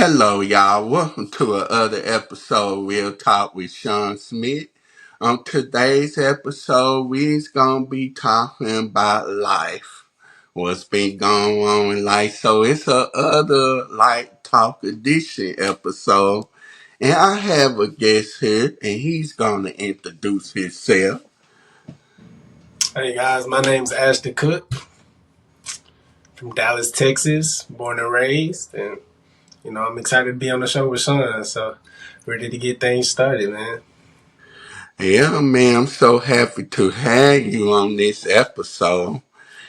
Hello, y'all. Welcome to another episode of Real Talk with Shawn Smith. On today's episode, we're gonna be talking about life, what's been going on in life. So it's a other light talk edition episode, and I have a guest here, and he's gonna introduce himself. Hey guys, my name's Ashton Cook from Dallas, Texas, born and raised, and I'm excited to be on the show with Shawn. So ready to get things started, man. Yeah, man, I'm so happy to have you on this episode.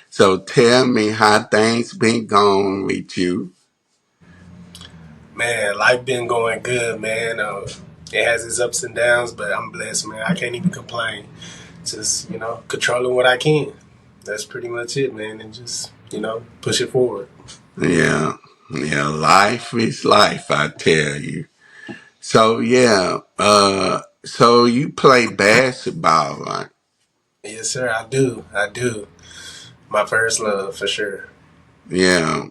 So tell me how things been going with you. Man, life been going good, man. It has its ups and downs, but I'm blessed, man. I can't even complain. Just controlling what I can. That's pretty much it, man, and just push it forward. Yeah, yeah, life is life, I tell you. So so you play basketball, right? Yes, sir. I do. I do. My first love for sure. Yeah.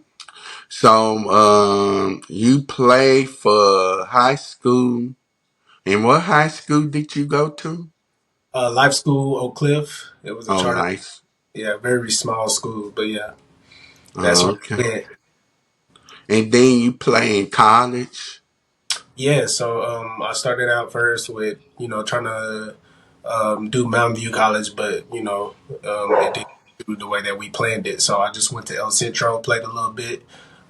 So you play for high school. And what high school did you go to? Life School Oak Cliff. It was a Oh, charter. nice. Yeah, very small school, but yeah, that's Oh, where okay. I went. And then you play in college. Yeah, so I started out first with trying to do Mountain View College, but it didn't do the way that we planned it. So I just went to El Centro, played a little bit,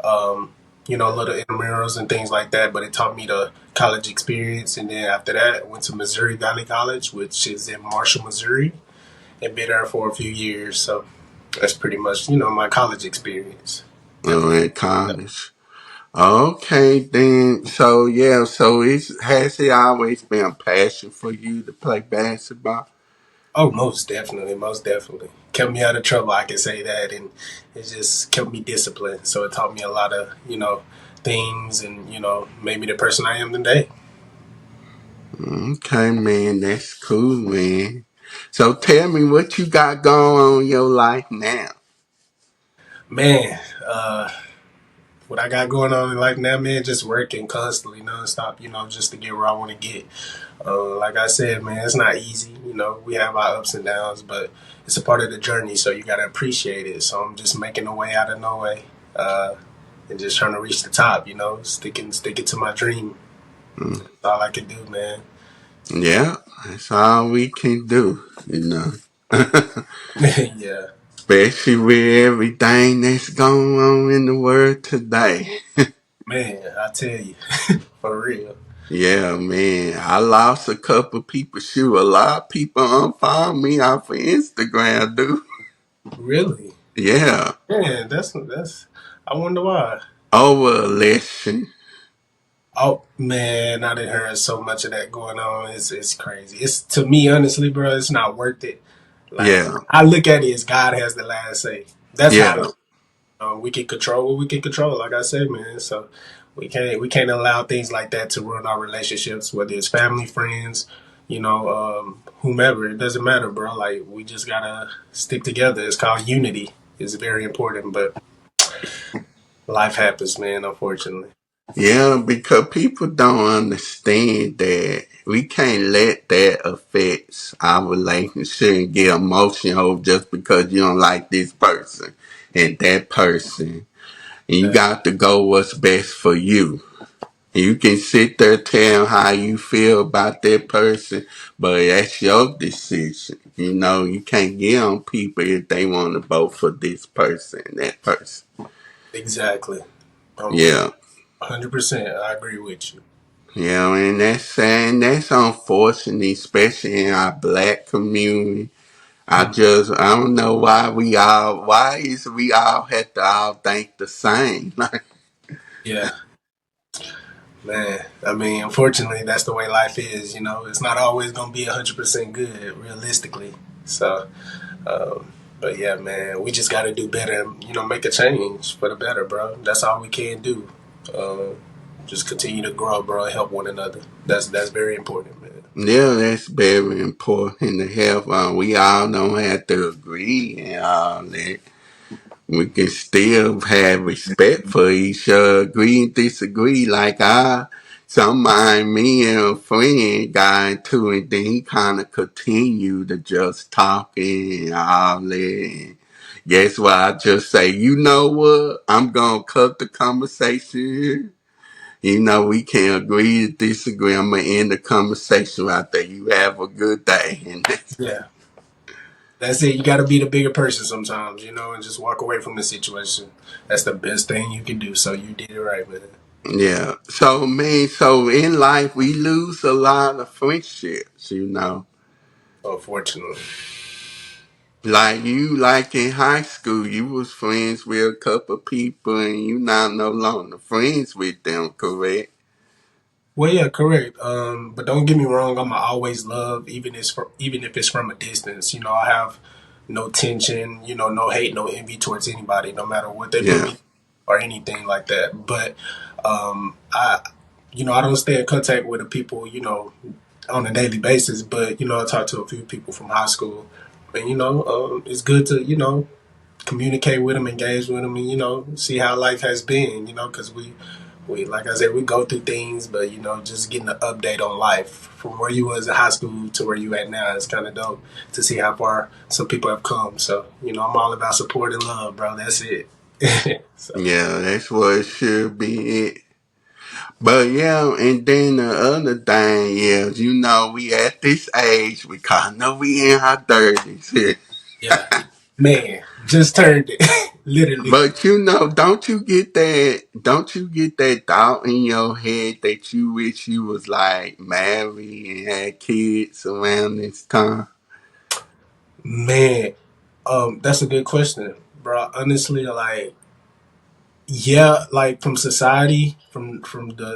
um, little intramurals and things like that. But it taught me the college experience, and then after that, I went to Missouri Valley College, which is in Marshall, Missouri, and been there for a few years. So that's pretty much my college experience. Oh, Definitely. in college. Okay, then. So yeah, so has it always been a passion for you to play basketball? Oh, most definitely, most definitely. Kept me out of trouble, I can say that, and it just kept me disciplined. So it taught me a lot of, things, and made me the person I am today. Okay, man, that's cool, man. So tell me what you got going on in your life now. Man, what I got going on in life now, man, just working constantly, nonstop, just to get where I want to get. Like I said, man, it's not easy. We have our ups and downs, but it's a part of the journey, so you got to appreciate it. So I'm just making a way out of no way, and just trying to reach the top. Sticking to my dream. Mm, That's all I can do, man. yeah, that's all we can do. Yeah, Especially with everything that's going on in the world today. man, I tell you, for real. Yeah, man. I lost a couple people. Shoot, a lot of people unfollow me off of Instagram, dude. Really, Yeah. man, that's. I wonder why. Over election. Oh man, I didn't hear so much of that going on. It's crazy. It's to me, honestly, bro. It's not worth it. Like Yeah. I look at it as God has the last say. That's Yeah. how we can control what we can control. Like I said, man. So we can't allow things like that to ruin our relationships, whether it's family, friends, whomever. It doesn't matter, bro. Like we just gotta stick together. It's called unity. It's very important, but life happens, man. Unfortunately. Yeah, because people don't understand that we can't let that affect our relationship and get emotional just because you don't like this person and that person. And you got to go what's best for you. You can sit there tell how you feel about that person, but that's your decision. You can't get on people if they want to vote for this person and that person. Exactly. I'm Yeah. 100%. I agree with you. Yeah, and that's sad. That's unfortunate, especially in our black community. I don't know why we all have to all think the same. Yeah, man. I mean, unfortunately, that's the way life is. It's not always gonna be 100% good, realistically. So, but yeah, man, we just got to do better. And, make a change for the better, bro. That's all we can do. Uh, just continue to grow, bro. And help one another. That's very important, man. Yeah, that's very important to have. We all don't have to agree and all that, we can still have respect for each other, agree and disagree. Like somebody, me and a friend got into it, then he kind of continued to just talking and all that. And guess what? I just say, you know what? I'm gonna cut the conversation here. You know, we can't agree to disagree. I'm gonna end the conversation right there. You have a good day. And Yeah. That's it. You got to be the bigger person sometimes, you know, and just walk away from the situation. That's the best thing you can do. So you did it right, man. yeah. So man, so in life we lose a lot of friendships, you know. Unfortunately. Like you, like in high school, you was friends with a couple people and you not no longer friends with them, correct? Well, yeah, correct. But don't get me wrong. I'm always love, even if it's from a distance. You know, I have no tension. You know, no hate, no envy towards anybody, no matter what they put Yeah. me or anything like that. But I, you know, I don't stay in contact with the people. You know, on a daily basis. But you know, I talk to a few people from high school, and you know, it's good to communicate with them, engage with them, and you know, see how life has been. You know, because we like I said, we go through things, but you know, just getting an update on life from where you was in high school to where you at now is kind of dope to see how far some people have come. So you know, I'm all about support and love, bro. That's it. So Yeah, that's what it should be it. But yeah, and then the other thing is, you know, we at this age, we kind of know we in our 30s. yeah, man, just turned it, literally. But you know, don't you get that thought in your head that you wish you was like married and had kids around this time? Man, that's a good question, bro. Honestly, like yeah, like from the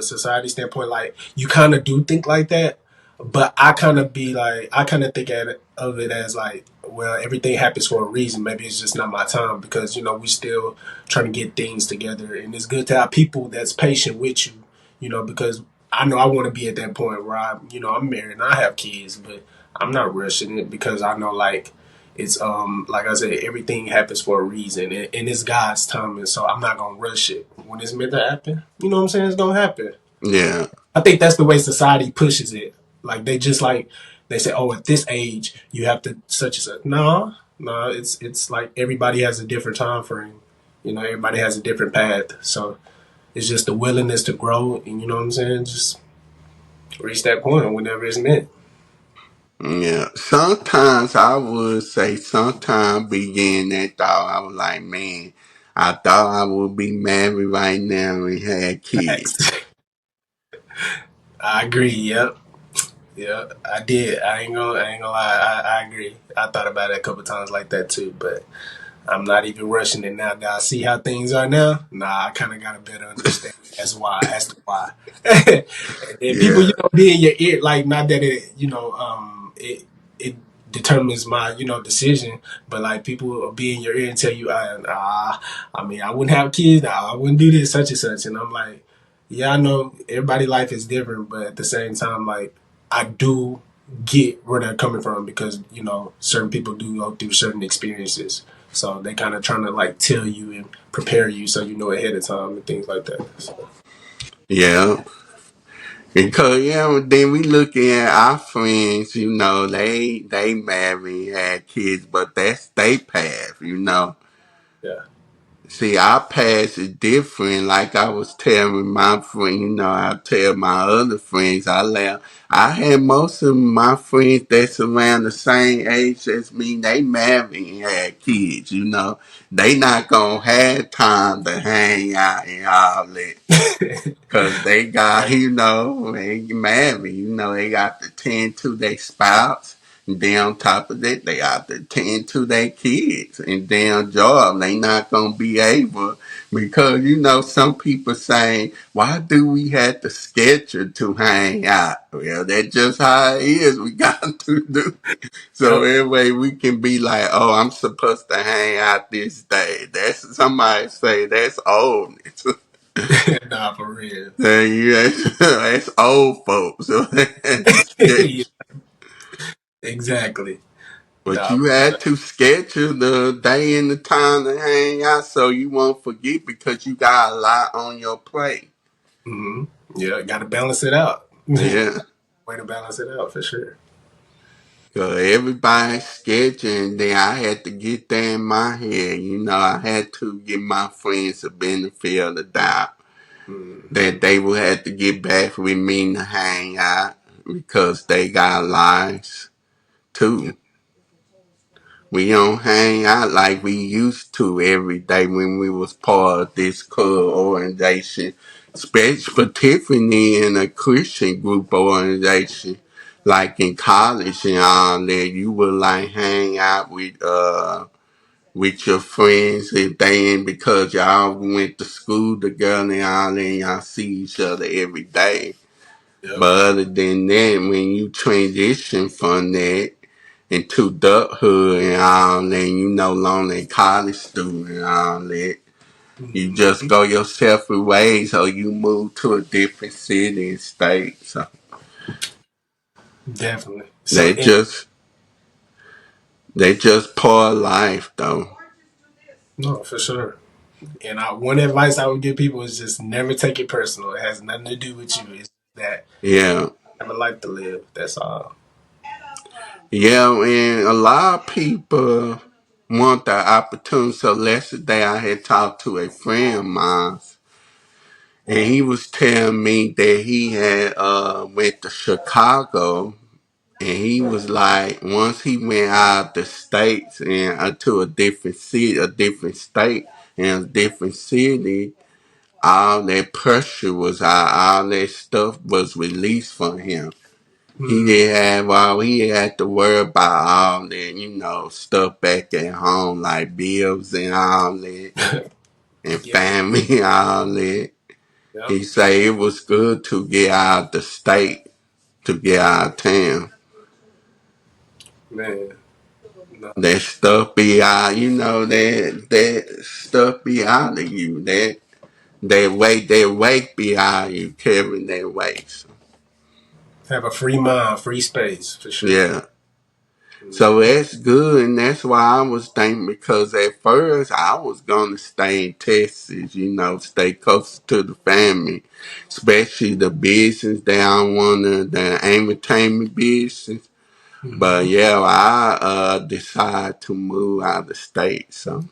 society standpoint, like you kind of do think like that, but I kind of think of it as like, well, everything happens for a reason. Maybe it's just not my time because you know we still trying to get things together, and it's good to have people that's patient with you, you know, because I know I want to be at that point where I'm married and I have kids, but I'm not rushing it because I know like it's like I said, everything happens for a reason, and it's God's timing. So I'm not gonna rush it when it's meant to happen. You know what I'm saying? It's gonna happen. Yeah, I think that's the way society pushes it. Like they just like they say, oh, at this age you have to such and such. No, no, it's like everybody has a different time frame. You know, everybody has a different path. So it's just the willingness to grow, and you know what I'm saying. Just reach that point whenever it's meant. yeah. Sometimes I would say, sometimes begin that thought, I was like, man, I thought I would be married right now and had kids. Facts. I agree. Yep. Yeah, I did. I ain't gonna lie. I agree. I thought about it a couple times like that too, but I'm not even rushing it now. Now I see how things are now. Nah, I kind of got a better understanding as to why. And then people, Yeah, be in your ear, like not that it determines my, decision, but like people will be in your ear and tell you, I mean, I wouldn't have kids. Nah, I wouldn't do this, such and such. And I'm like, yeah, I know everybody' life is different, but at the same time, like I do get where they're coming from because certain people do go through certain experiences, so they kind of trying to like tell you and prepare you so you know ahead of time and things like that. So, yeah. Because yeah, then we looking at our friends, you know, they married, had kids, but that's they path, you know. yeah. See, our past is different. Like I was telling my friend, you know, I tell my other friends, I had most of my friends that's around the same age as me, they married and had kids, you know. They not gonna have time to hang out and all that. Cause they got, Right. you know, they married, you know, they got to tend to their spouse. And then on top of that, they got to tend to their kids and their job. They not gonna be able because you know some people saying, why do we have to schedule to hang out? Well, that's just how it is. We got to do it. So Yep. anyway, we can be like, oh, I'm supposed to hang out this day. That's somebody say that's old. Nah, for real. Yeah, that's old folks. So that's Yeah, sketch. exactly. But Nah, you had to schedule the day and the time to hang out so you won't forget because you got a lot on your plate. hmm yeah, got to balance it out. Yeah. Way to balance it out for sure. Cause everybody's schedule and then I had to get that in my head. You know, I had to give my friends the benefit of the doubt Hmm that they would have to get back with me to hang out because they got lives Yeah. too. We don't hang out like we used to every day when we was part of this club organization, especially particularly in a Christian group organization. Like in college and all that, you would like hang out with your friends if they ain't because y'all went to school together and all that and y'all see each other every day. Yep. But other than that, when you transition from that into adulthood and all that, you no longer a college student and all that. You just hmm go your separate ways or you move to a different city and state. So Definitely. So, they just they just part of life though. no, for sure. And one advice I would give people is just never take it personal. It has nothing to do with you. It's that Yeah. I have a life to live. That's all. Yeah, and a lot of people want the opportunity. So yesterday I had talked to a friend of mine and he was telling me that he had went to Chicago and he was like once he went out of the states and to a different city, a different state and a different city, all that pressure was out, all that stuff was released from him. He Mm. didn't have all he had to worry about all that, stuff back at home like bills and all that and Yeah. family and all that. Yep. He say it was good to get out of the state, to get out of town. Man. No. That stuff be out, that stuff be out of you. That weight be out of you carrying that weight. So, Have a free mind, free space for sure. yeah. So hmm that's good, and that's why I was thinking because at first I was gonna stay in Texas, stay close to the family, especially the business that I wanna, the entertainment business. But hmm yeah, I decided to move out of the state, so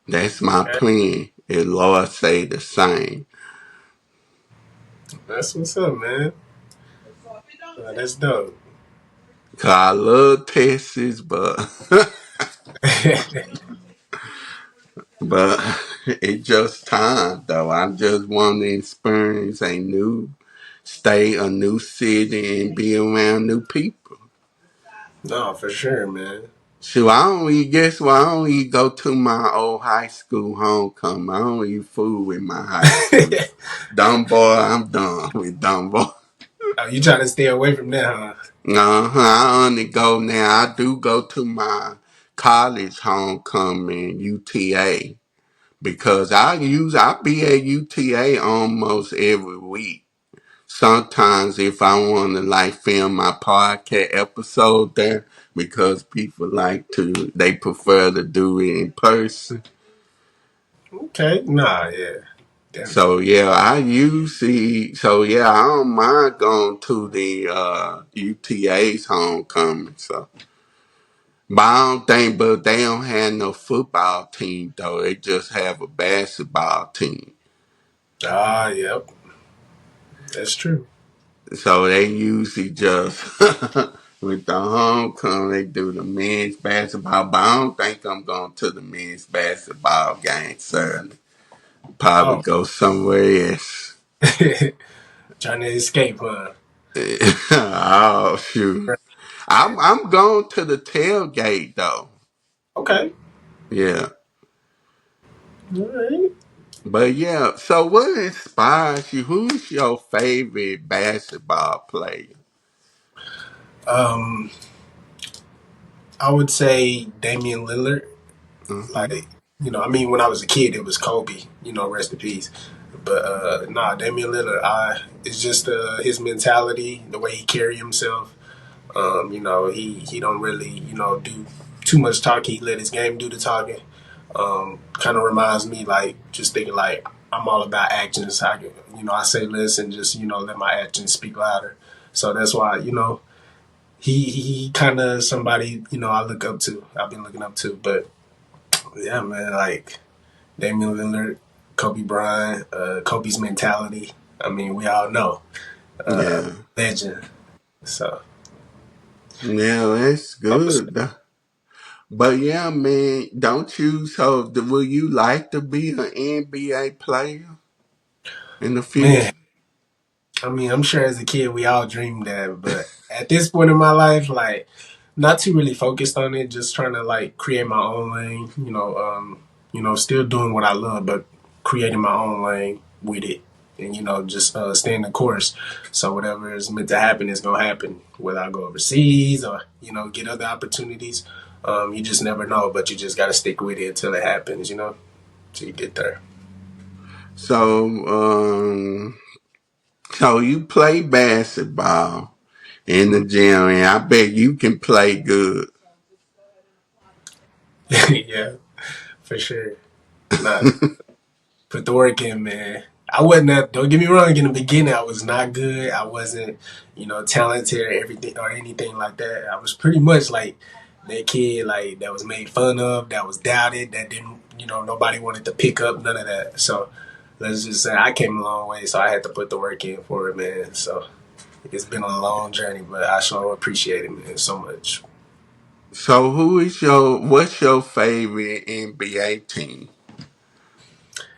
that's my Okay. plan. If Lord say the same, That's what's up, man. That's dope. 'cause I love Texas, but but it's just time though. I just want to experience a new state, a new city, and be around new people. No, for sure, man. So I don't even guess what I don't even go to my old high school homecoming. I don't even fool with my high school. Dumb boy, I'm done with dumb boy. Oh, you trying to stay away from that, huh? I only go now. I do go to my college homecoming, UTA, because I be at UTA almost every week. Sometimes if I want to like film my podcast episode there, because people they prefer to do it in person. Okay. Nah, yeah. So Definitely. yeah, I don't mind going to the UTA's homecoming. So, but I don't think, but they don't have no football team though. They just have a basketball team. Ah, yep. That's true. So they usually just with the homecoming, they do the men's basketball. But I don't think I'm going to the men's basketball game. Certainly, probably Oh. go somewhere else. Trying to escape, huh? Oh shoot. I'm going to the tailgate though. Okay. Yeah. All right. But yeah, so what inspires you? Who's your favorite basketball player? Um, I would say Damian Lillard. Hmm. Like, I mean, when I was a kid, it was Kobe. Rest in peace. But nah, Damian Lillard. It's just his mentality, the way he carry himself. He don't really do too much talking. He let his game do the talking. Kind of reminds me like just thinking like I'm all about actions. I say less and just let my actions speak louder. So that's why he kind of somebody I look up to. I've been looking up to, but yeah, man, like Damian Lillard, Kobe Bryant, Kobe's mentality. I mean, we all know Yeah. legend. So Yeah, that's I'm just good. But yeah, man, don't you? So, will you like to be an NBA player in the man. future? I mean, I'm sure as a kid we all dreamed that, but at this point in my life, like not too really focused on it, just trying to like create my own lane, still doing what I love, but creating my own lane with it. And just staying the course. So whatever is meant to happen is gonna happen. Whether I go overseas or get other opportunities, you just never know. But you just gotta stick with it until it happens. Till you get there. So, so you play basketball in the gym, and I bet you can play good. Yeah, for sure. Nah, put the work in, man. I wasn't that, don't get me wrong, in the beginning I was not good. I wasn't, talented or everything or anything like that. I was pretty much like that kid like that was made fun of, that was doubted, that didn't nobody wanted to pick up, none of that. So let's just say I came a long way, so I had to put the work in for it, man. So it's been a long journey, but I sure appreciate it, man, so much. So, what's your favorite NBA team?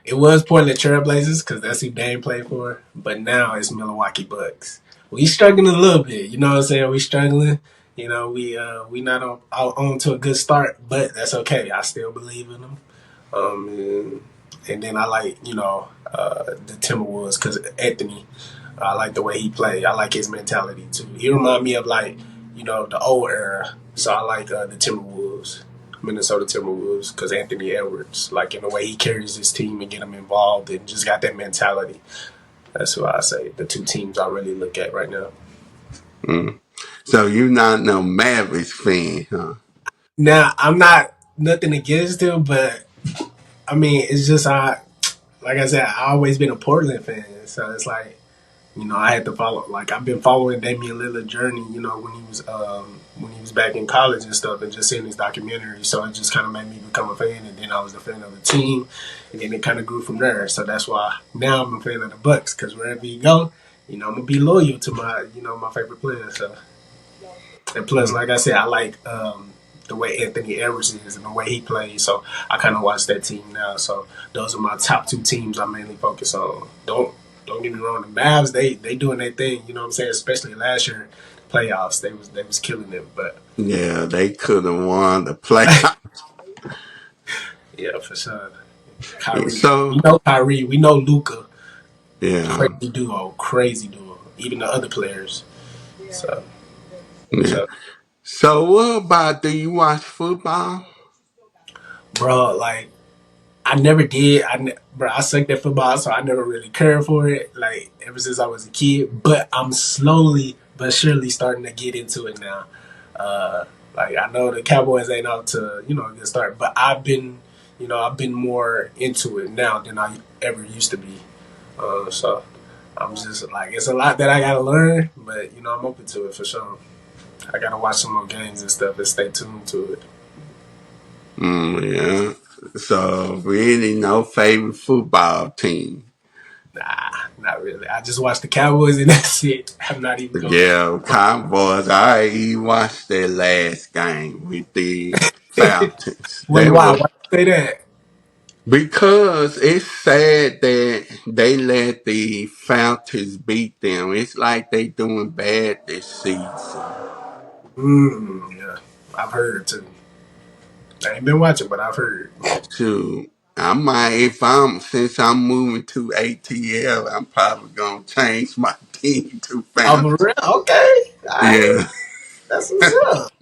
It was Portland Trailblazers because that's who Dame played for, but now it's Milwaukee Bucks. We struggling a little bit, you know what I'm saying? We struggling. We not on to a good start, but that's okay. I still believe in them. And then I like the Timberwolves because Anthony. I like the way he played. I like his mentality too. He remind me of like the old era. So I like the Timberwolves. Minnesota Timberwolves because Anthony Edwards, like in the way he carries his team and get them involved and just got that mentality. That's why I say the two teams I really look at right now. Mm. So you're not no Mavericks fan, huh? Now I'm not nothing against him, but I mean it's just like I said, I always been a Portland fan, so it's like I had to follow. Like I've been following Damian Lillard's journey. When he was back in college and stuff, and just seeing his documentary. So it just kind of made me become a fan, and then I was a fan of the team, and then it kind of grew from there. So that's why now I'm a fan of the Bucks because wherever you go, I'm gonna be loyal to my favorite player. So and plus, like I said, I like the way Anthony Edwards is and the way he plays. So I kind of watch that team now. So those are my top two teams I mainly focus on. Don't get me wrong, the Mavs they doing their thing. You know what I'm saying? Especially last year, playoffs they was killing them. But Yeah, they could have won the playoff. yeah, for sure. Kyrie, So, we know Kyrie, we know Luca, yeah, crazy duo. Even the other players. So for yeah. sure. So, what about, do you watch football? Bro, like I never did. Bro, I sucked at football, so I never really cared for it. Like ever since I was a kid, but I'm slowly but surely starting to get into it now. Uh, like I know the Cowboys ain't out to a good start, but I've been more into it now than I ever used to be. So I'm just like it's a lot that I gotta learn, but I'm open to it for sure. I gotta watch some more games and stuff and stay tuned to it. Yeah. So, really, no favorite football team. Nah, not really. I just watch the Cowboys and that's it. I'm not even gonna. Yeah, Cowboys. I watched their last game with the Falcons. Wait, They why? were Why you say that? because it's sad that they let the Falcons beat them. It's like they doing bad this season. Yeah, I've heard too. I ain't been watching, but I've heard. Shoot, I might if I'm since I'm moving to ATL, I'm probably gonna change my team to Oh, for Falcons. real? Okay, all right. Yeah, That's what's up.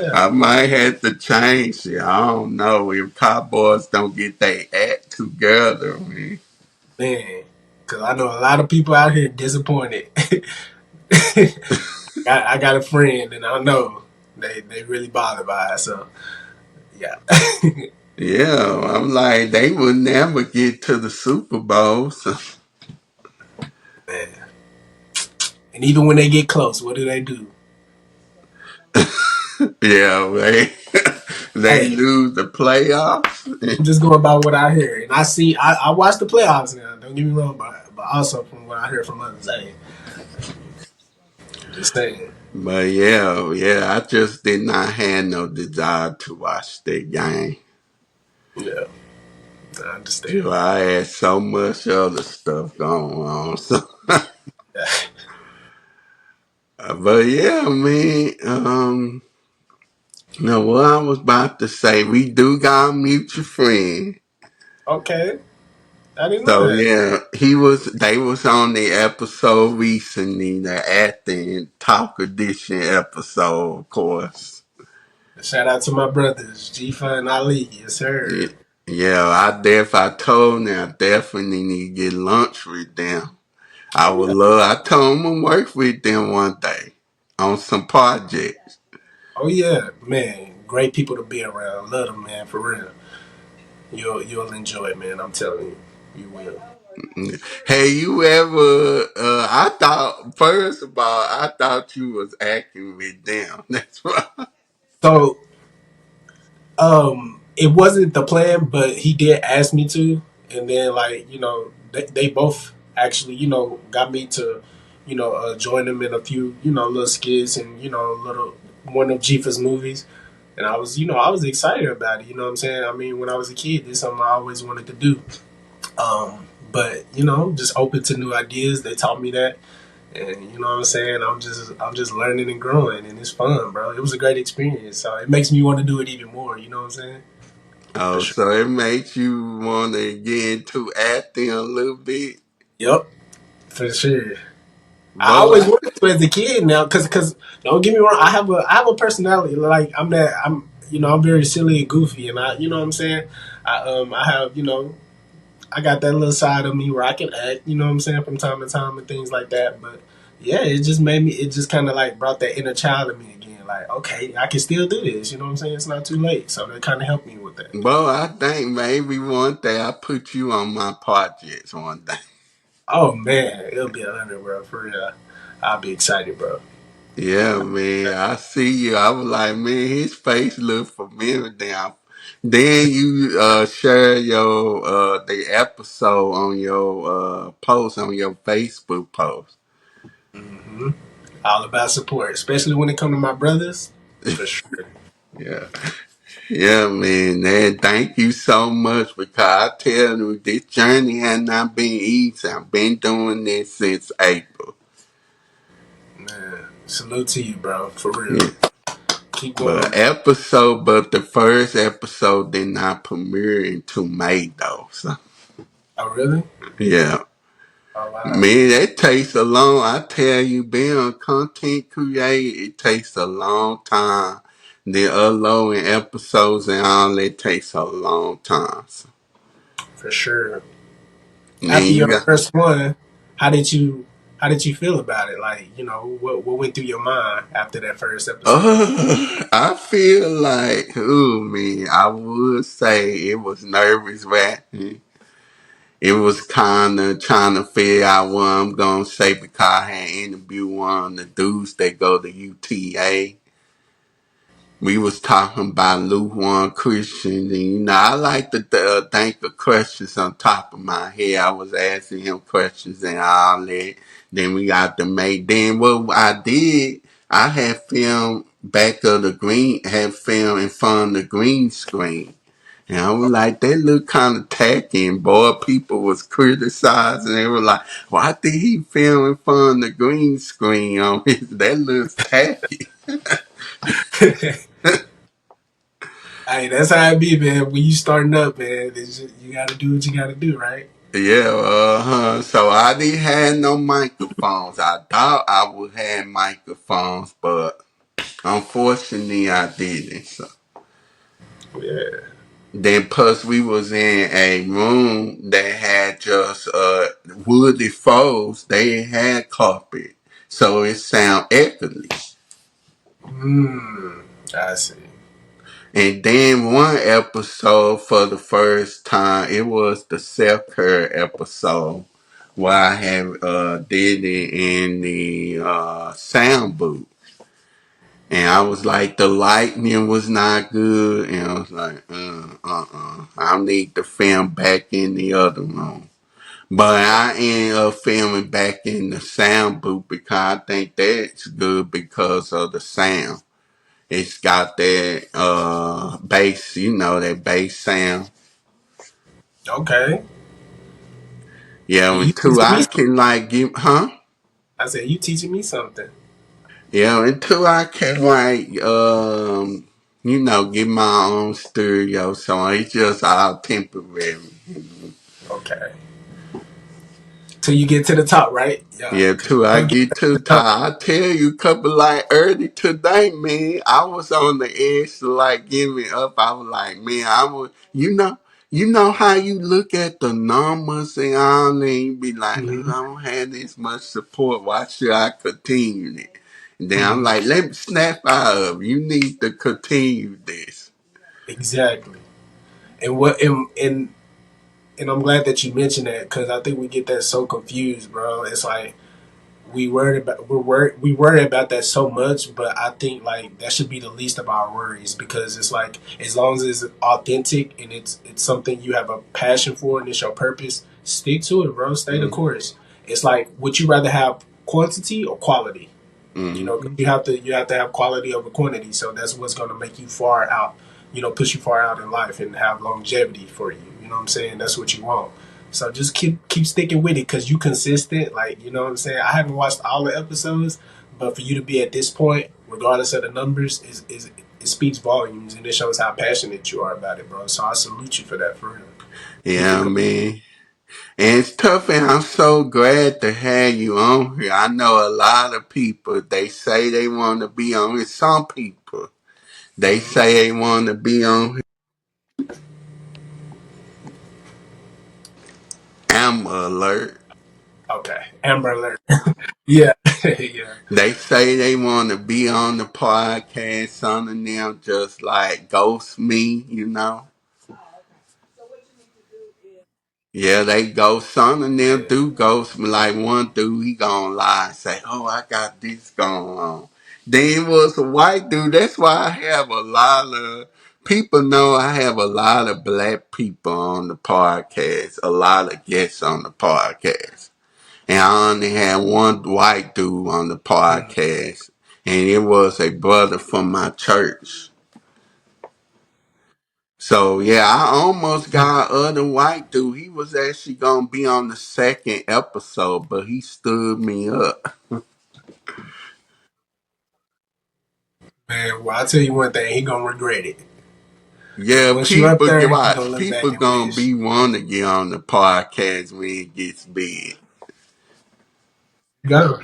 Yeah, I might have to change it. I don't know if Cowboys don't get their act together, man. man. Because I know a lot of people out here disappointed. I got a friend, and I know they really bothered by it. So yeah, Yeah, I'm like, they would never get to the Super Bowl. So, man. And even when they get close, what do they do? yeah, they Hey, lose the playoffs. I'm just going by what I hear, and I see. I watch the playoffs now. Don't get me wrong, but also from what I hear from others. Hey, just saying. But yeah, I just did not have no desire to watch that game. Yeah, I understand. Sure, I had so much other stuff going on. So, but yeah, man. No, what I was about to say, we do got a mutual friend. Okay, I didn't know So that. yeah, they was on the episode recently, the Acting Talk Edition episode, of course. Shout out to my brothers, Jifa and Ali. Yes, Yeah, sir. yeah, I told them I definitely need to get lunch with them. Oh yeah. I told them to work with them one day on some projects. Oh yeah, man. Great people to be around. Love them, man. For real. You'll enjoy it, man. I'm telling you, you will. Hey, you ever? I thought first of all, I thought you was acting with them. That's why. So it wasn't the plan, but he did ask me to, and then like they both actually got me to join them in a few little skits and little one of Jifa's movies, and I was excited about it. You know what I'm saying? I mean, when I was a kid, this is something I always wanted to do. But just open to new ideas. They taught me that. And you know what I'm saying? I'm just learning and growing, and it's fun, bro. It was a great experience, so it makes me want to do it even more. You know what I'm saying? For Oh, sure. so it makes you want to get into acting a little bit. Yep, for sure. I Boy, always wanted to as a kid now, cause don't get me wrong, I have a personality like I'm very silly and goofy, and I you know what I'm saying. I have I got that little side of me where I can act, you know what I'm saying, from time to time and things like that. But yeah, it just kind of like brought that inner child in me again. Like, okay, I can still do this, you know what I'm saying? It's not too late. So that kind of helped me with that. I think maybe one day I put you on my projects one day. Oh man, it'll be 100, bro. For real. I'll be excited, bro. Yeah, man, I see you. I was like, man, his face look familiar. Then you share your the episode on your post on your Facebook post. hmm All about support, especially when it come to my brothers, for sure. Yeah. Yeah, man. Thank you so much because I tell you, this journey has not been easy. I've been doing this since April. Man, salute to you, bro. For real. Yeah. Keep going. But the first episode did not premiere until May though. So, Oh, really? yeah. Oh, wow. Man, that takes a long, I tell you, being a content creator, it takes a long time. The uploading episodes and all that takes a long time. So, For sure. then After you your got first one, how did you how did you feel about it? Like, what went through your mind after that first episode? I feel like, ooh, man, I would say it was nervous wracking. It was kind of trying to figure out what I'm going to say because I had interviewed one of the dudes that go to UTA. We was talking about lukewarm Christians, and I like to think of questions on top of my head. I was asking him questions and all that. Then we got to make. Then what I did, I had filmed had filmed in front of the green screen. And I was like, that look kind of tacky. And boy, people was criticizing. They were like, why did he film in front of the green screen on his? That looks tacky. Hey, that's how it be, man. When you starting up, man, you got to do what you got to do, right? Yeah, So I didn't have no microphones. I thought I would have microphones, but unfortunately I didn't. So Yeah, then plus we was in a room that had just woody floors. They ain't had carpet. So it sound echoey. Mm, I see. And then one episode for the first time, it was the self care episode where I have did it in the sound booth. And I was like, the lightning was not good. And I was like, I need to film back in the other room. But I ended up filming back in the sound booth because I think that's good because of the sound. It's got that bass, that bass sound. Okay. Yeah, You and two, teaching me I something. can like give, huh? I said, you teaching me something. Yeah, and two, I can like, get my own stereo, so it's just all temporary. Okay. Till you get to the top, right? Yeah. Yeah, Because you too. I don't get get to too the top. tired. I tell you, couple like early today, man. I was on the edge to like giving up. I was like, man, you know how you look at the numbers and all, and you be like, oh, Mm-hmm. I don't have this much support. Why should I continue it? And then I'm Mm-hmm. like, let me snap out of. You need to continue this. Exactly. And I'm glad that you mentioned that because I think we get that so confused, bro. It's like we worry about that so much, but I think like that should be the least of our worries because it's like as long as it's authentic and it's something you have a passion for and it's your purpose, stick to it, bro. Stay the Mm, course. It's like would you rather have quantity or quality? mm, 'Cause you have to have quality over quantity. So that's what's going to make you far out. Push you far out in life and have longevity for you. You know what I'm saying? That's what you want. So just keep sticking with it because you consistent. Like you know what I'm saying. I haven't watched all the episodes, but for you to be at this point, regardless of the numbers, is it speaks volumes and it shows how passionate you are about it, bro. So I salute you for that, for real. Keep it yeah, going. man. And it's tough, and I'm so glad to have you on here. I know a lot of people, they say they want to be on here. Some people, they Mhm. say they want to be on here. Amber alert. Okay, Amber Alert. Yeah, yeah. They say they want to be on the podcast. Some of them just like ghost me. Yeah, they ghost. Some of them Yeah. do ghost me. Like one dude, he gonna lie and say, "Oh, I got this going on." Then it was a white dude. That's why I have a lot of people know I have a lot of black people on the podcast. A lot of guests on the podcast. And I only had one white dude on the Mhm. podcast, and it was a brother from my church. So yeah, I almost got other white dude. He was actually gonna be on the second episode, but he stood me up. Man, well, I'll tell you one thing, he gonna regret it. Cause Yeah, once you up people there, he watch. gonna look People back and gonna wish. be want to get on the podcast when it gets big. Go.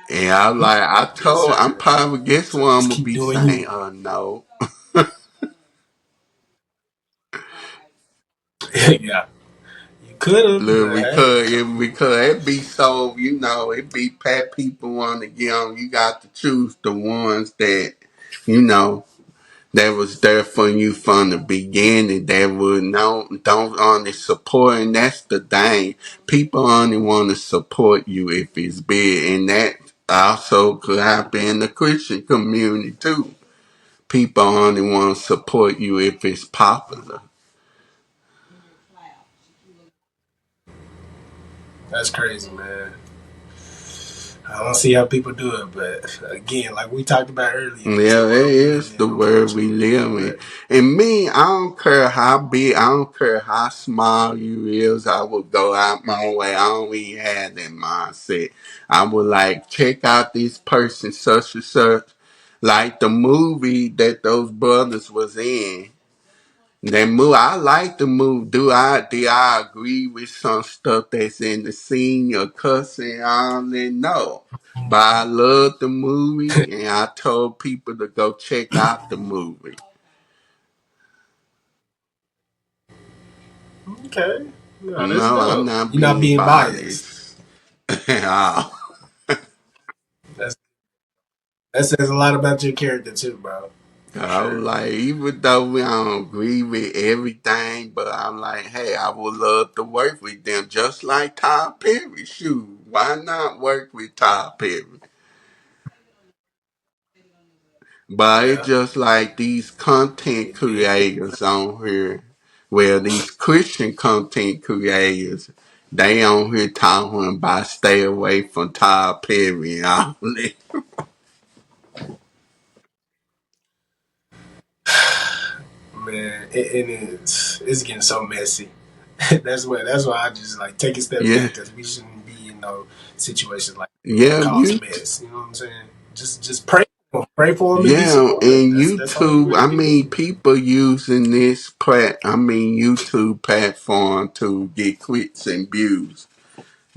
And I'm Sir. probably guess So what I'm just gonna keep be doing you. saying. Oh no. Yeah. You could have, Look, but hey. because it be so, it be pat people want to get on. You got to choose the ones that, you know, that was there for you from the beginning. That would don't only support, and that's the thing. People only want to support you if it's big, and that also could happen in the Christian community too. People only want to support you if it's popular. That's crazy, man. I don't see how people do it, but again, like we talked about earlier, it's the Yeah, it world we live is in, the world we unfortunately. live in. But And me, I don't care how big, I don't care how small you is, I would go out my way. I don't even have that mindset. I would like check out this person such and such. Like the movie that those brothers was in. That movie, I like the movie. Do I agree with some stuff that's in the scene or cussing? I don't really know. But I love the movie, and I told people to go check out the movie. okay, no, that's No, I'm dope. not You're not being being biased. biased at all. That's That says a lot about your character too, bro. For I sure. was like, even though we don't agree with everything, but I'm like, hey, I would love to work with them, just like Tyler Perry. Shoot, why not work with Tyler Perry? But it's Yeah. just like these content creators on here, well, these Christian content creators, they on here talking about stay away from Tyler Perry and all that. Man, and it's getting so messy. That's why I just like take a step Yeah, back because we shouldn't be in no situations like yeah, cause you mess. You know what I'm saying? Just pray for them and be Yeah, supportive. and That's all we YouTube, really I can mean, do. people using this YouTube platform to get clicks and views,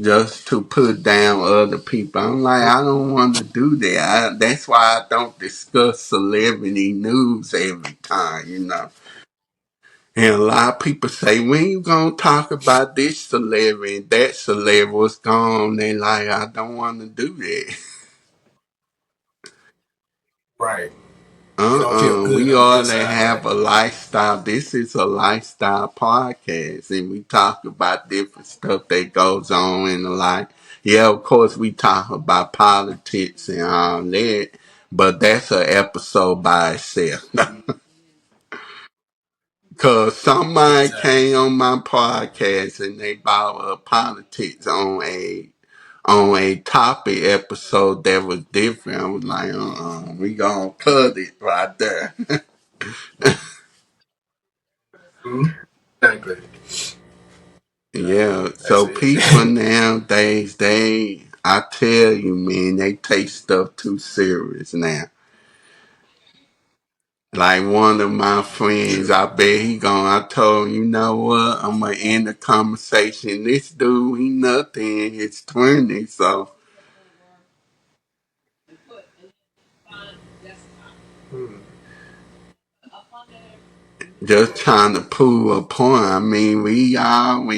just to put down other people. I'm like, I don't want to do that. That's why I don't discuss celebrity news every time. And a lot of people say, when you gonna talk about this celebrity and that celebrity was gone? They like, I don't want to do that. Right. You don't feel good We on the ought to inside, right? have a lifestyle. This is a lifestyle podcast, and we talk about different stuff that goes on in the life. Yeah, of course, we talk about politics and all that, but that's an episode by itself. Cause somebody Exactly. came on my podcast and they brought up politics on a topic episode that was different. I was like, we gonna cut it right there. Mhm. Exactly. Yeah, That's so people it. nowadays, I tell you, man, they take stuff too serious now. Like one of my friends, I bet I told him, you know what, I'm gonna end the conversation. This dude, he nothing in his 20s, so Hmm. just trying to prove a point. I mean, when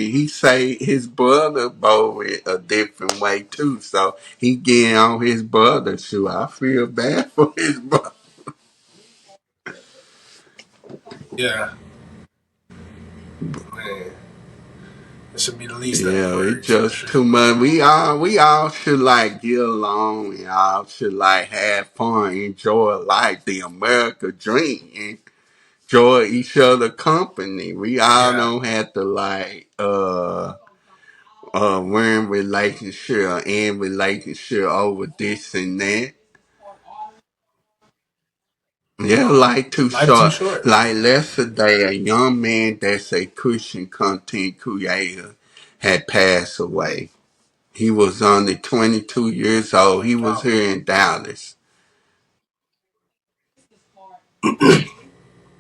he say his brother voted a different way too, so he getting on his brother's shoe. I feel bad for his brother. Yeah, man. That should be the least of your Yeah, it's worries for just sure. too much. We all should like get along and all should like have fun, enjoy life, the America dream, and enjoy each other company. We all Yeah. don't have to like we're in relationship or in relationship over this and that. Yeah, like too Life too short. short. Like yesterday, a young man that's a Christian content creator had passed away. He was only 22 years old. He was Oh, here in Dallas.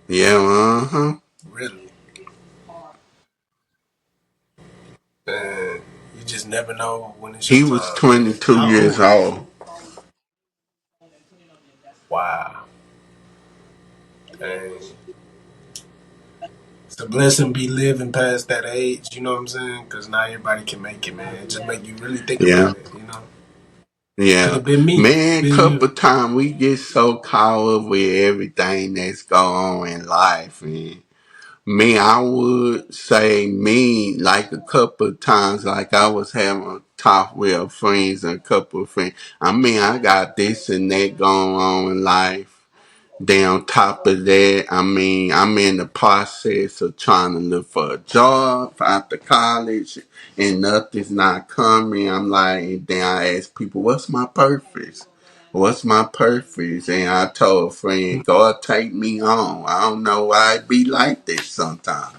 Yeah, uh-huh. really? Man, you just never know when it's your He was time, man. 22 How years old is he? old. Wow. Dang. It's a blessing be living past that age, you know what I'm saying? Because not everybody can make it, man. It just make you really think Yeah, about it. Could yeah. have been me. Man, Been you. couple times we get so caught up with everything that's going on in life. And me, I would say me, like a couple of times, like I was having a talk with friends and a couple of friends. I mean, I got this and that going on in life. Then on top of that, I mean, I'm in the process of trying to look for a job after college and nothing's not coming. I'm like, and then I ask people, what's my purpose? What's my purpose? And I told a friend, God take me home. I don't know why it be like this sometimes.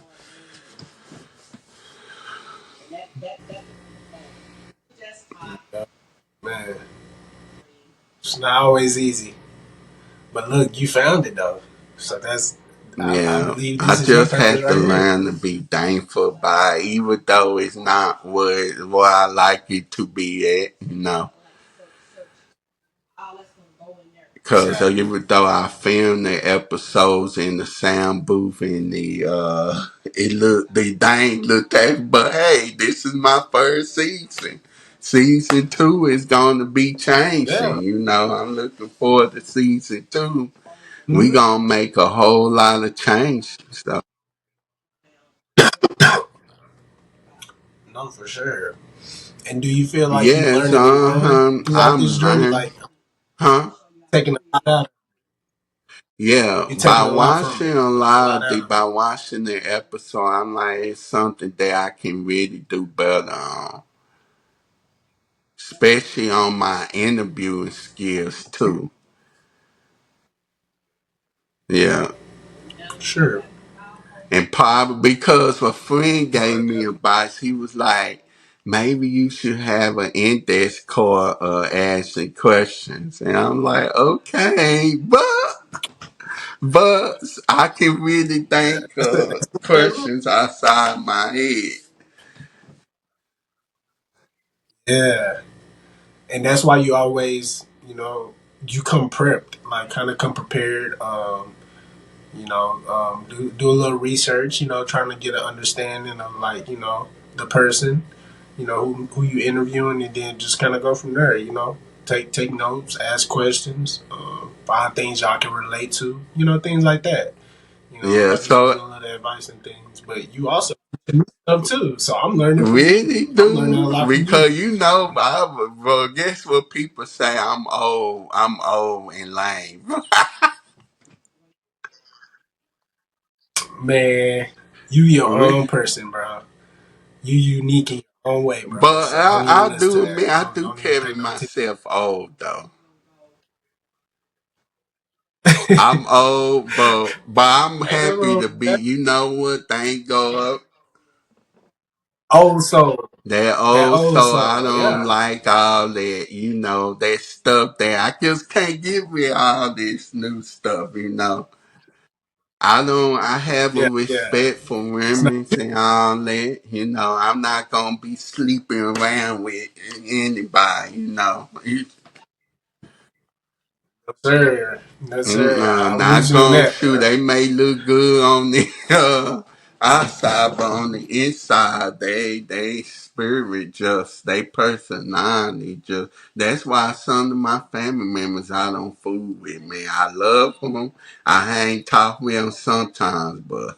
Yeah, man, it's not always easy. But look, you found it though. So I Yeah, believe I this is your just purpose have to right here. learn to be thankful by it, even though it's not where I like it to be at. Because Exactly. even though I filmed the episodes in the sound booth and the thing looked that, but hey, this is my first season. season two is going to be Yeah. changing. You know, I'm looking forward to season two. We Mhm. gonna make a whole lot of change stuff. No, for sure. And do you feel like you Yes, learning and growing throughout this I'm journey? learning, Like huh? taking a lot out. Yeah, You're taking a lot from watching it. a Like a lot lot of the, out of by watching the episode, I'm like, it's something that I can really do better on, especially on my interviewing skills too. Yeah, it. Sure. and probably because a friend gave But me advice, he was like, maybe you should have an index card asking questions, and I'm like, okay, but I can really think questions outside my head. yeah. And that's why you always, you come prepped, like kind of come prepared. Do a little research. Trying to get an understanding of like the person, who you interviewing, and then just kind of go from there. Take notes, ask questions, find things y'all can relate to. Things like that. Yeah, Just so give a little advice and things. But you also stuff too. So I'm learning from you. really I'm learning a do lot from you. because you know, well, guess what people say? I'm old and lame. Man, you your own person, bro. You unique in your own way, bro. But So don't even I listen to do that. admit I do Don't even carry pay no myself old though. attention. I'm old, but I'm Ain't nothing happy wrong to with be. that. You know what? Thank God Old soul. that That old, old so I soul. don't Yeah. like all that. You know that stuff there. I just can't get rid of all this new stuff. You know. I don't. I have a Yeah. Yeah. respect for It's not women and all that. You know, I'm not gonna be sleeping around with anybody. You know, no sir. No sir. I'm with not you on gonna that, shoot. bro. They may look good on the outside, but on the inside, they spirit just they personality just. That's why some of my family members I don't fool with. Me, I love them. I hang talk with them sometimes, but.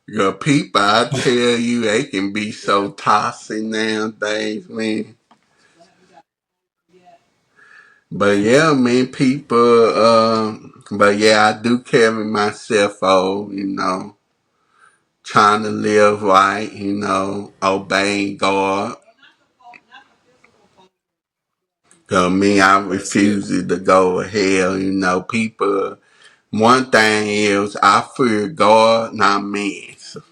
Your people, I tell you, they can be Yeah. so toxic nowadays, man. But yeah, man, but yeah, I do carry myself old, you know, trying to live right, you know, obeying God. Cause me, I That's good. refuse to go to hell, you know. People, one thing is, I fear God, not man. So,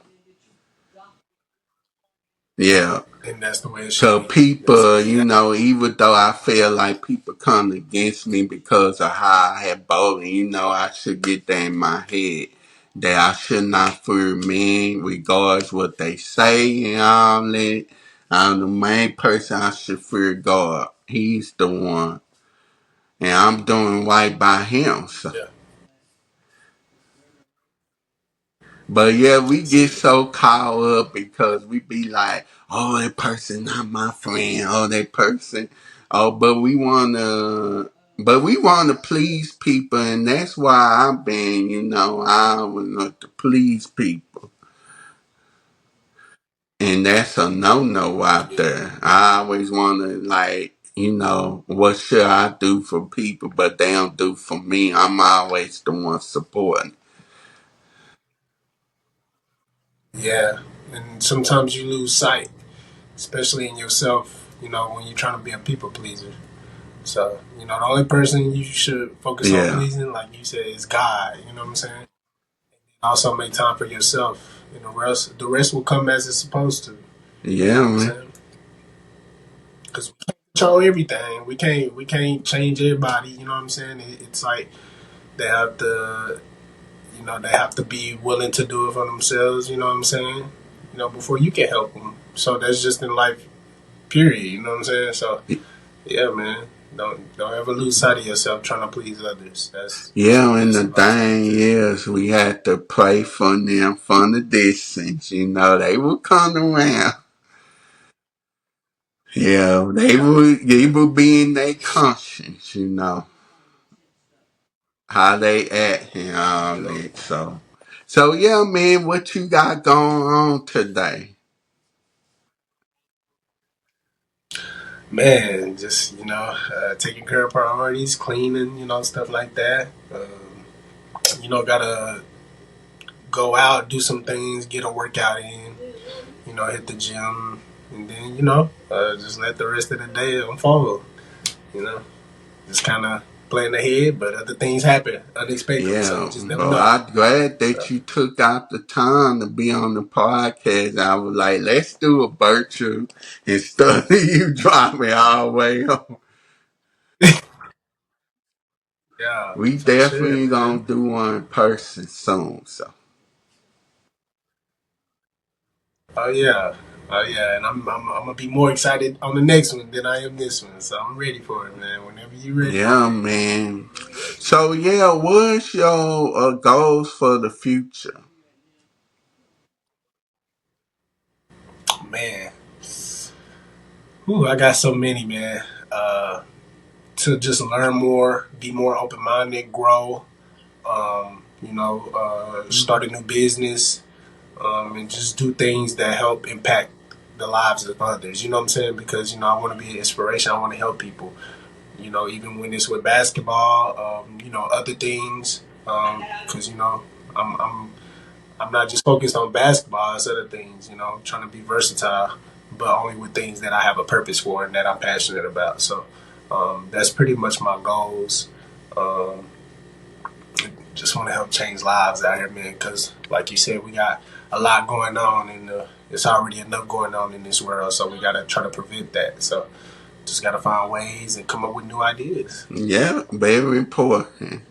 yeah. And that's the way it should Cause be. That's people, you exactly. know, even though I feel like people come against me because of how I have voted, you know, I should get that in my head that I should not fear men, regardless what they say and all that. I'm the main person I should fear God. He's the one, and I'm doing right by him. So. Yeah. But yeah, we That's get it. so caught up because we be like, oh, that person not my friend. Oh, that person. Oh, but we wanna please people, and that's why I've been, you know, I want to please people, and that's a no no out Yeah. there. I always wanna like. You know, what should I do for people, but they don't do for me. I'm always the one supporting. Yeah. And sometimes you lose sight, especially in yourself, when you're trying to be a people pleaser. So, the only person you should focus on Yeah, pleasing, like you said, is God. You know what I'm saying? Also make time for yourself. And the rest will come as it's supposed to. You know yeah, what I'm man. saying? Because we can't control everything. We can't change everybody. You know what I'm saying? It's like they have to, they have to be willing to do it for themselves. You know what I'm saying? Before you can help them. So that's just in life. Period. You know what I'm saying? So yeah, man. Don't ever lose sight of yourself trying to please others. That's the Yeah, and best the advice I can thing give. is, we had to pray for them from the distance. You know, they will come around. Yeah, Yeah, they would be in their conscience, you know, how they act and all you know. that. So yeah, man, what you got going on today? Man, just taking care of priorities, cleaning, stuff like that. Gotta go out, do some things, get a workout in. Hit the gym, and then just let the rest of the day unfold. You know, just kind of playing ahead, but other things happen unexpectedly, so you Yeah, just never but know. I'm glad that So you took out the time to be on the podcast. I was like, let's do a virtual instead of you driving all the way home. yeah, We for sure, definitely gonna man. do one in person soon. So Oh yeah, oh yeah, and I'm gonna be more excited on the next one than I am this one. So I'm ready for it, man. Whenever you ready, I'm yeah, ready. man. So yeah, what's your goals for the future? Man, ooh, I got so many, man. To just learn more, be more open minded, grow. Start a new business, and just do things that help impact the lives of others. You know what I'm saying? Because I want to be an inspiration. I want to help people. Even when it's with basketball, other things. Because I'm not just focused on basketball. It's other things. I'm trying to be versatile, but only with things that I have a purpose for and that I'm passionate about. So that's pretty much my goals. Um, just want to help change lives out here, man. Because, like you said, we got a lot going on, and it's already enough going on in this world. So we gotta try to prevent that. So just gotta find ways and come up with new ideas. Yeah, very important.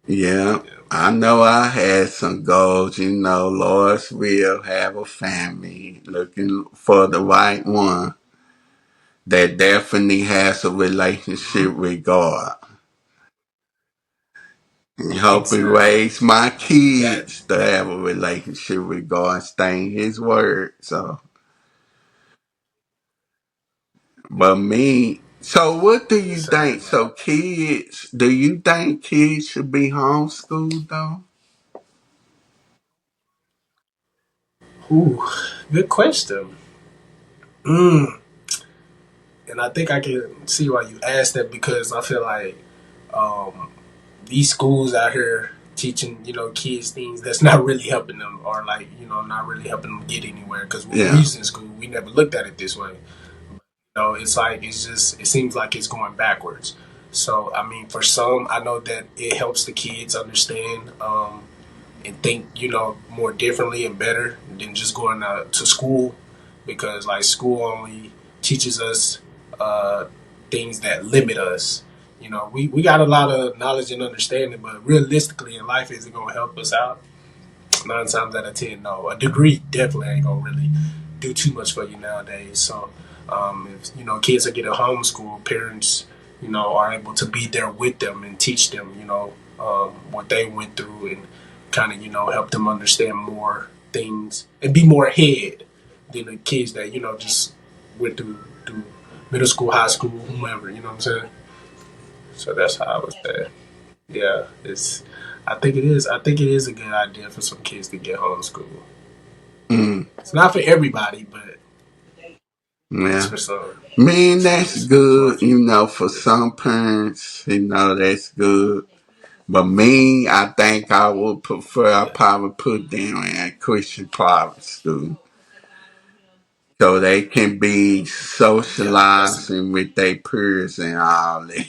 Yeah, Yeah. I know I had some goals. You know, Lois will have a family, looking for the right one that definitely has a relationship Mm-hmm. with God. And helping Exactly. raise my That kids to that have a relationship with God and stay in His Word. But me, so what do yes, you sir, think? So man. kids, do you think kids should be homeschooled though? Ooh, good question. Mm. And I think I can see why you asked that because I feel like um, these schools out here teaching kids things that's not really helping them or like not really helping them get anywhere because when we Yeah. was in school we never looked at it this way. It's like it seems like it's going backwards. So I mean, for some, I know that it helps the kids understand and think more differently and better than just going to school, because like school only teaches us uh, things that limit us. We got a lot of knowledge and understanding, but realistically in life, is it going to help us out? 9 times out of 10, no. A degree definitely ain't gonna really do too much for you nowadays. So, if kids are getting homeschooled, parents are able to be there with them and teach them what they went through and kind of help them understand more things and be more ahead than the kids that just went through middle school, high school, whomever. You know what I'm saying? So that's how I would say. Yeah, it's. I think it is. I think it is a good idea for some kids to get homeschooled. Mm, It's not for everybody, but it's yeah. for some. I mean, So that's just as long good, as you. for some parents, that's good. But me, I think I would prefer, I Yeah, probably put them in a Christian private school so they can be yeah, that's a good. socializing with their peers and all that.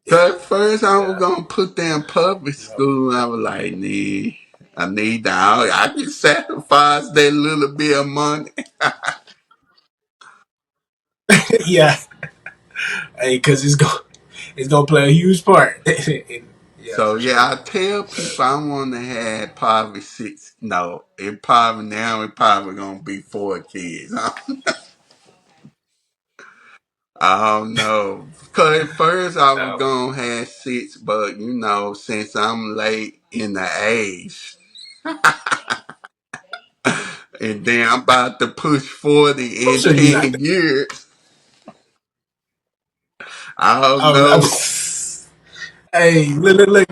So Yeah, at first I was yeah, gonna put them in public yep. school. I was like, nah, I need that. I can sacrifice that little bit of money. Yeah. Hey, because it's gonna play a huge part. Yeah, So for yeah, sure. I tell people I want to have probably six. No, it probably now it probably gonna be 4 kids. I don't know. Cause at first I was No. gonna have 6, but since I'm late in the age, And then I'm about to push 40 I'm in sure you're not. 10 years. I don't I'm know. hey, look.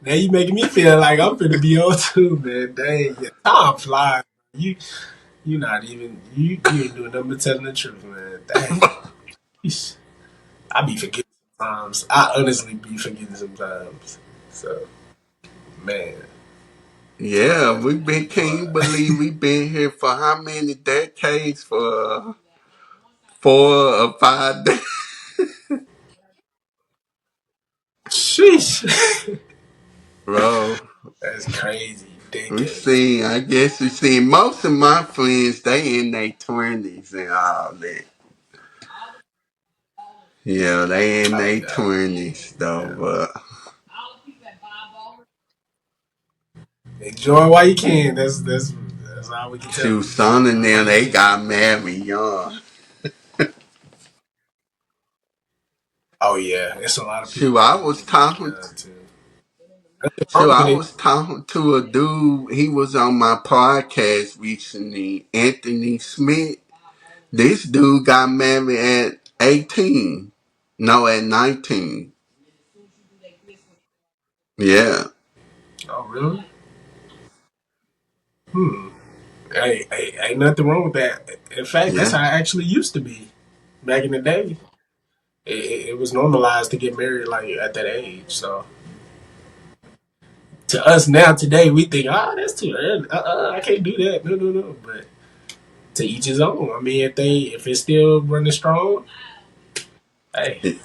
Now you making me feel like I'm finna be old too, man. Dang, yeah, time flies. You you not even you ain't doing nothing but telling the truth, man. Dang, Yeesh. I be forgetting sometimes. I honestly be forgetting sometimes. So man, Yeah, man, we've been, can you but believe we've been here for how many decades? For 4 or 5 days? sheesh, Bro, that's crazy. we Decades. see, I guess we see most of my friends, they in their 20s and all that. Yeah, they in Oh their yeah, 20s though, yeah. but Enjoy while you can. That's all we can tell shoot, people. son and Enjoy while them, you they can. got married young. Oh yeah, it's a lot of people Shoot, I getting was married talking, young too. Nothing shoot, wrong I with it. was talking to a dude, he was on my podcast recently, Anthony Smith. This dude got married at 18. No, at 19. Yeah, Oh really? Hmm. Hey, ain't nothing wrong with that. In fact, that's yeah. how it actually used to be back in the day. It was normalized to get married like at that age. So to us now today, we think, that's too early. I can't do that. No, no, no. But to each his own. I mean, if it's still running strong, hey, it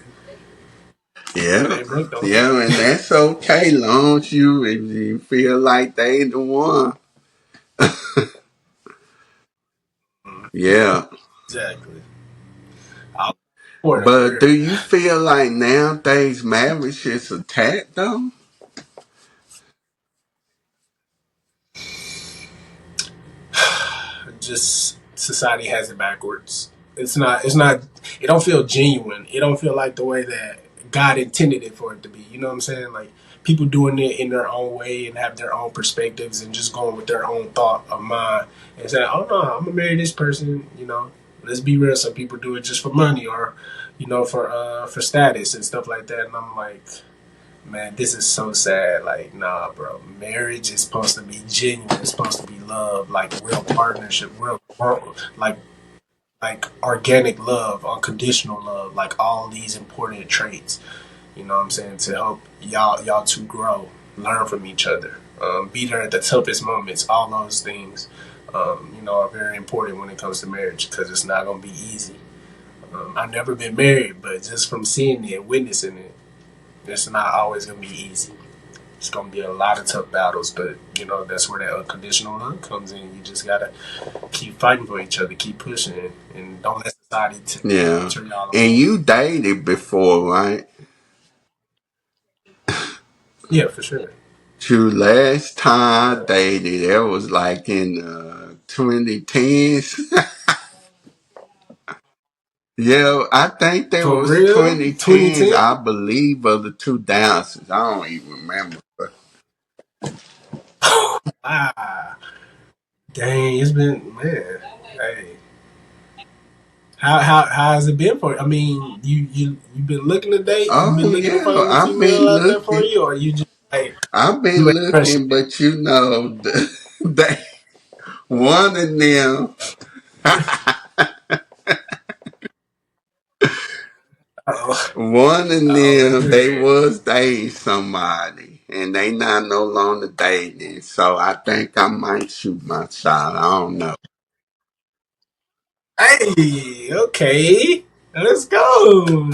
Yeah, ain't broke, don't fix yeah, and it. that's okay, long as you, if you feel like they the one. Yeah. Exactly. I'll support over But do here. you feel like nowadays marriage is attacked though? Just society has it backwards. It's not. It's not. It don't feel genuine. It don't feel like the way that God intended it for it to be. You know what I'm saying? Like people doing it in their own way and have their own perspectives and just going with their own thought of mind and saying, "Oh no, I'm gonna marry this person." You know, let's be real. Some people do it just for money or, for status and stuff like that. And I'm like, man, this is so sad. Like, nah, bro. Marriage is supposed to be genuine. It's supposed to be love, like real partnership, like like organic love, unconditional love, like all these important traits. You know what I'm saying? To help y'all to grow, learn from each other, be there at the toughest moments. All those things, are very important when it comes to marriage because it's not gonna be easy. I've never been married, but just from seeing it, witnessing it, it's not always gonna be easy. It's gonna be a lot of tough battles, but that's where that unconditional love comes in. You just gotta keep fighting for each other, keep pushing, and don't let society Yeah. tear y'all And apart. you dated before, right? Yeah, for sure. True, last time I Yeah. dated, it was like in 2010s. Yeah, I think that For was real, 2010s, 2010. I believe, of the two dances. I don't even remember. Wow, dang, it's been man. Hey, how has it been for you? I mean, you've been looking to date. You've Oh, been looking to yeah, find a I've female been out there for looking. you, or you just like I've been you ain't pressure looking, yet? but they, one of them, Oh, one of oh, that's them, they good. was dating somebody, and they not no longer dating. So I think I might shoot my shot. I don't know. Hey, okay, let's go.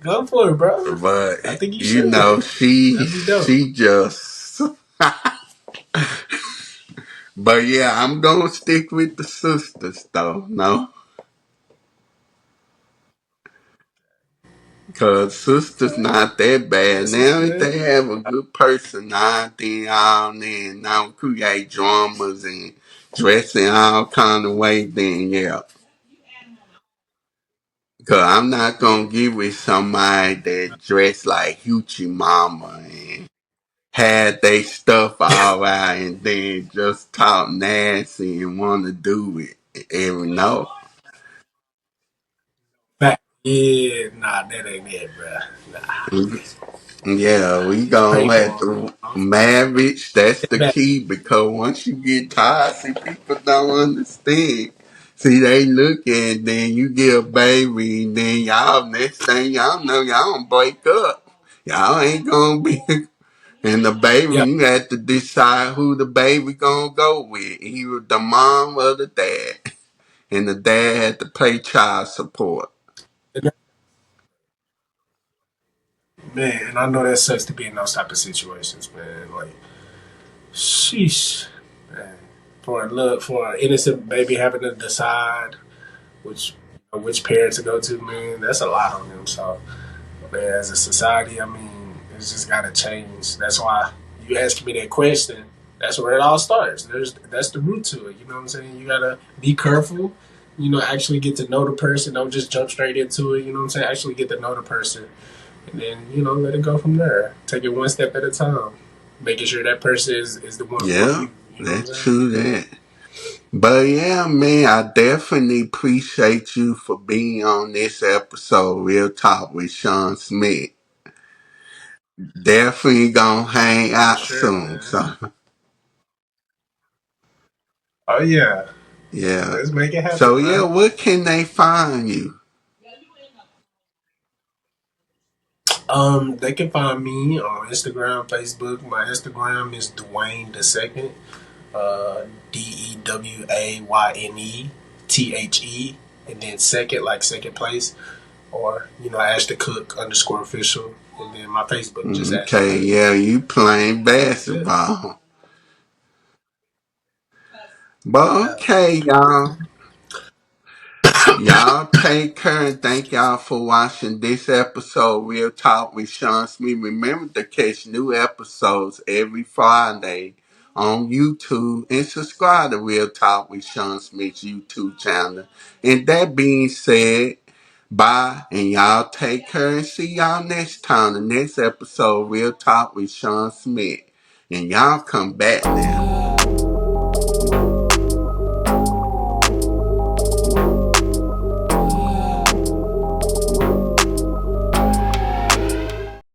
Go for it, bro. But I think you you should. know, she That'd be dope. she just. But yeah, I'm gonna stick with the sisters though. No, cause sisters Okay, not that bad. this is Now if good. they have a good personality, all then now create dramas and dressing all kind of way. Then yeah, cause I'm not gonna get with somebody that dress like Hoochie Mama and had they stuff all out and then just talk nasty and want to do it every no. Fact. Yeah, nah, that ain't it, bro. Nah, Yeah, we pray gonna have for him. to marriage. That's Sit the back. key because once you get tired, see people don't understand. See, they look and then you get a baby, and then y'all next thing y'all know, y'all don't break up. Y'all ain't gonna be. And the baby, Yeah, you have to decide who the baby gonna go with, either the mom or the dad. And the dad had to pay child support. man, and I know that sucks to be in those type of situations, man. Like, sheesh, man. For an innocent baby having to decide which which parent to go to, man, that's a lot on them. So, man, as a society, I mean, it's just got to change. That's why you asked me that question. That's where it all starts. That's the root to it. You know what I'm saying? You gotta be careful. Actually get to know the person. Don't just jump straight into it. You know what I'm saying? Actually get to know the person, and then let it go from there. Take it one step at a time, making sure that person is the one for Yeah, you. You know what I'm that's saying? true that. But yeah, man, I definitely appreciate you for being on this episode, Real Talk with Shawn Smith. Definitely gonna hang For out sure, soon. man. So Oh yeah, yeah. let's make it So happen, yeah, man. where can they find you? They can find me on Instagram, Facebook. My Instagram is Dwayne the Second, DEWAYNE and then second, like second place, or Ashton Cook _official, and then my Facebook just Ashton Okay, Cook. yeah, you playing That's it. basketball. But Yeah, okay, y'all. Y'all take care and thank y'all for watching this episode, Real Talk with Shawn Smith. Remember to catch new episodes every Friday on YouTube and subscribe to Real Talk with Shawn Smith's YouTube channel. And that being said, bye and y'all take care and see y'all next time. The next episode, Real Talk with Shawn Smith. And y'all come back now.